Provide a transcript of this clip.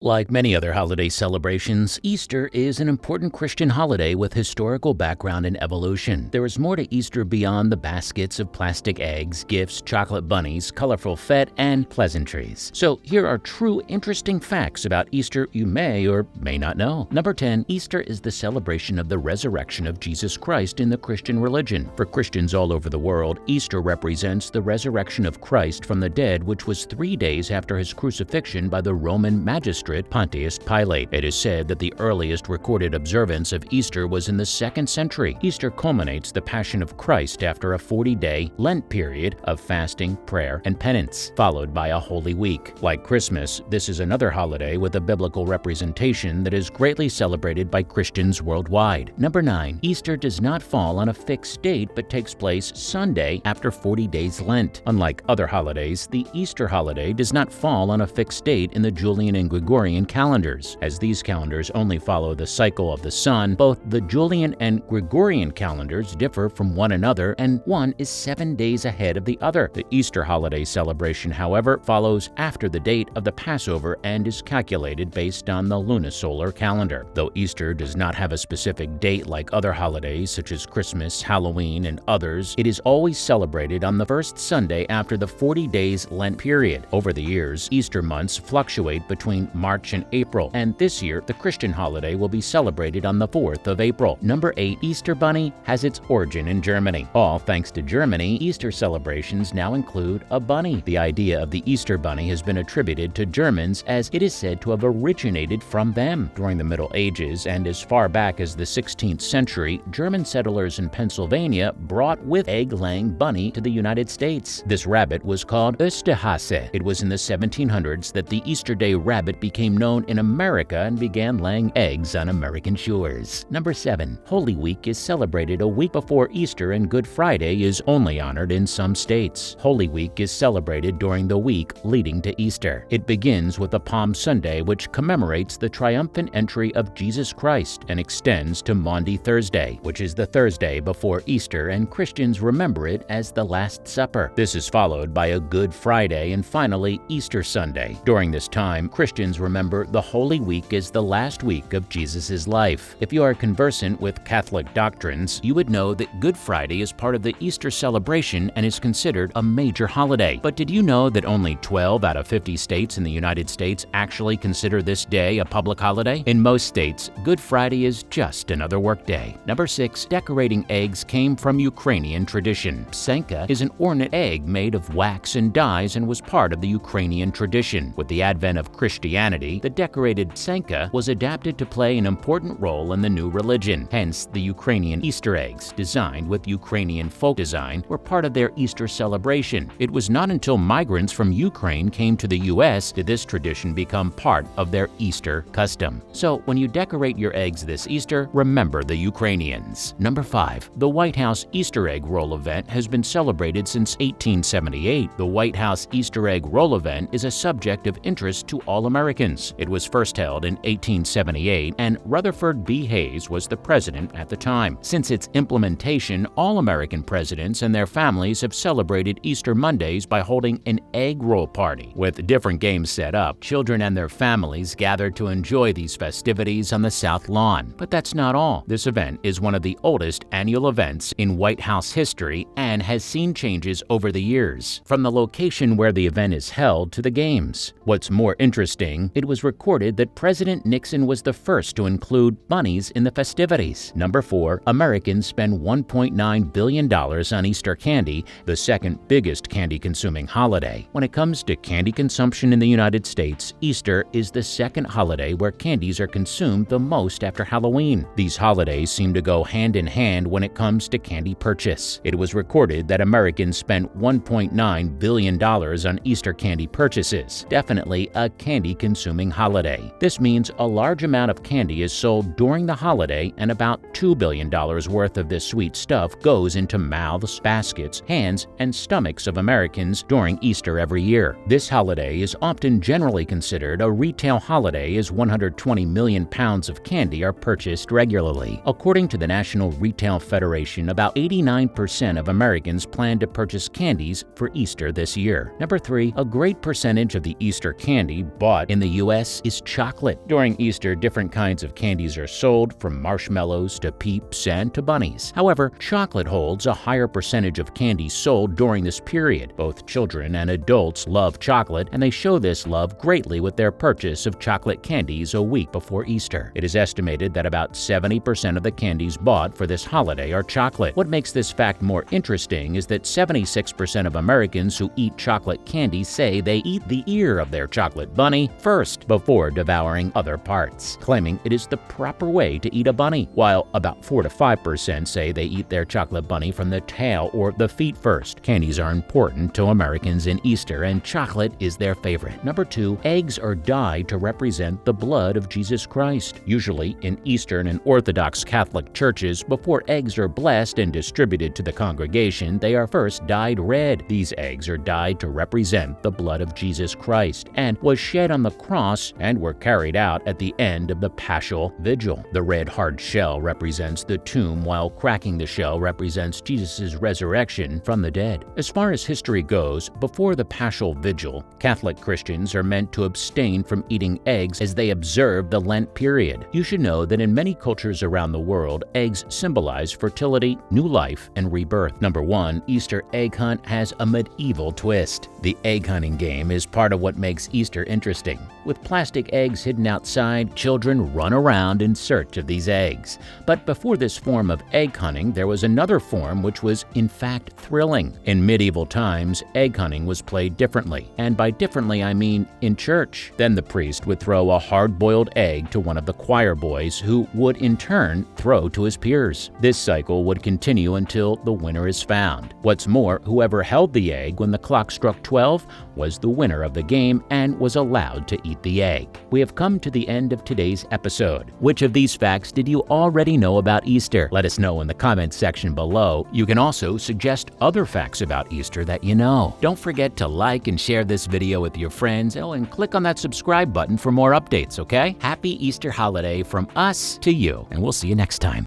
Like many other holiday celebrations, Easter is an important Christian holiday with historical background and evolution. There is more to Easter beyond the baskets of plastic eggs, gifts, chocolate bunnies, colorful fete, and pleasantries. So here are true interesting facts about Easter you may or may not know. Number 10. Easter is the celebration of the resurrection of Jesus Christ in the Christian religion. For Christians all over the world, Easter represents the resurrection of Christ from the dead, which was 3 days after his crucifixion by the Roman magistrate Pontius Pilate. It is said that the earliest recorded observance of Easter was in the 2nd century. Easter culminates the Passion of Christ after a 40-day Lent period of fasting, prayer, and penance, followed by a Holy Week. Like Christmas, this is another holiday with a biblical representation that is greatly celebrated by Christians worldwide. Number 9. Easter does not fall on a fixed date but takes place Sunday after 40 days Lent. Unlike other holidays, the Easter holiday does not fall on a fixed date in the Julian and Gregorian calendars. As these calendars only follow the cycle of the sun, both the Julian and Gregorian calendars differ from one another, and one is 7 days ahead of the other. The Easter holiday celebration, however, follows after the date of the Passover and is calculated based on the lunisolar calendar. Though Easter does not have a specific date like other holidays such as Christmas, Halloween, and others, it is always celebrated on the first Sunday after the 40 days Lent period. Over the years, Easter months fluctuate between March and April, and this year the Christian holiday will be celebrated on the 4th of April. Number 8. Easter Bunny has its origin in Germany. All thanks to Germany, Easter celebrations now include a bunny. The idea of the Easter Bunny has been attributed to Germans, as it is said to have originated from them. During the Middle Ages and as far back as the 16th century, German settlers in Pennsylvania brought with egg-laying bunny to the United States. This rabbit was called Osterhase. It was in the 1700s that the Easter Day rabbit became known in America and began laying eggs on American shores. Number 7. Holy Week is celebrated a week before Easter, and Good Friday is only honored in some states. Holy Week is celebrated during the week leading to Easter. It begins with a Palm Sunday, which commemorates the triumphant entry of Jesus Christ, and extends to Maundy Thursday, which is the Thursday before Easter, and Christians remember it as the Last Supper. This is followed by a Good Friday and finally Easter Sunday. During this time, Christians remember the Holy Week is the last week of Jesus' life. If you are conversant with Catholic doctrines, you would know that Good Friday is part of the Easter celebration and is considered a major holiday. But did you know that only 12 out of 50 states in the United States actually consider this day a public holiday? In most states, Good Friday is just another workday. Number 6. Decorating eggs came from Ukrainian tradition. Psenka is an ornate egg made of wax and dyes and was part of the Ukrainian tradition. With the advent of Christianity, the decorated psenka was adapted to play an important role in the new religion. Hence, the Ukrainian Easter eggs, designed with Ukrainian folk design, were part of their Easter celebration. It was not until migrants from Ukraine came to the U.S. did this tradition become part of their Easter custom. So, when you decorate your eggs this Easter, remember the Ukrainians. Number 5. The White House Easter Egg Roll event has been celebrated since 1878. The White House Easter Egg Roll event is a subject of interest to all Americans. It was first held in 1878, and Rutherford B. Hayes was the president at the time. Since its implementation, all American presidents and their families have celebrated Easter Mondays by holding an egg roll party. With different games set up, children and their families gather to enjoy these festivities on the South Lawn. But that's not all. This event is one of the oldest annual events in White House history and has seen changes over the years, from the location where the event is held to the games. What's more interesting, it was recorded that President Nixon was the first to include bunnies in the festivities. Number 4. Americans spend $1.9 billion on Easter candy, the second biggest candy-consuming holiday. When it comes to candy consumption in the United States, Easter is the second holiday where candies are consumed the most after Halloween. These holidays seem to go hand in hand when it comes to candy purchase. It was recorded that Americans spent $1.9 billion on Easter candy purchases. Definitely a candy-consuming holiday. This means a large amount of candy is sold during the holiday, and about $2 billion worth of this sweet stuff goes into mouths, baskets, hands, and stomachs of Americans during Easter every year. This holiday is often generally considered a retail holiday, as 120 million pounds of candy are purchased regularly. According to the National Retail Federation, about 89% of Americans plan to purchase candies for Easter this year. Number 3. A great percentage of the Easter candy bought in the U.S. is chocolate. During Easter, different kinds of candies are sold, from marshmallows to Peeps and to bunnies. However, chocolate holds a higher percentage of candies sold during this period. Both children and adults love chocolate, and they show this love greatly with their purchase of chocolate candies a week before Easter. It is estimated that about 70% of the candies bought for this holiday are chocolate. What makes this fact more interesting is that 76% of Americans who eat chocolate candy say they eat the ear of their chocolate bunny first before devouring other parts, claiming it is the proper way to eat a bunny, while about 4 to 5% say they eat their chocolate bunny from the tail or the feet first. Candies are important to Americans in Easter, and chocolate is their favorite. Number 2, eggs are dyed to represent the blood of Jesus Christ. Usually in Eastern and Orthodox Catholic churches, before eggs are blessed and distributed to the congregation, they are first dyed red. These eggs are dyed to represent the blood of Jesus Christ and was shed on the cross and were carried out at the end of the Paschal Vigil. The red hard shell represents the tomb, while cracking the shell represents Jesus' resurrection from the dead. As far as history goes, before the Paschal Vigil, Catholic Christians are meant to abstain from eating eggs as they observe the Lent period. You should know that in many cultures around the world, eggs symbolize fertility, new life, and rebirth. Number 1, Easter egg hunt has a medieval twist. The egg hunting game is part of what makes Easter interesting. With plastic eggs hidden outside, children run around in search of these eggs. But before this form of egg hunting, there was another form which was in fact thrilling. In medieval times, egg hunting was played differently, and by differently I mean in church. Then the priest would throw a hard-boiled egg to one of the choir boys, who would in turn throw to his peers. This cycle would continue until the winner is found. What's more, whoever held the egg when the clock struck 12 was the winner of the game and was allowed to eat the egg. We have come to the end of today's episode. Which of these facts did you already know about Easter? Let us know in the comments section below. You can also suggest other facts about Easter that you know. Don't forget to like and share this video with your friends, and click on that subscribe button for more updates, okay? Happy Easter holiday from us to you, and we'll see you next time.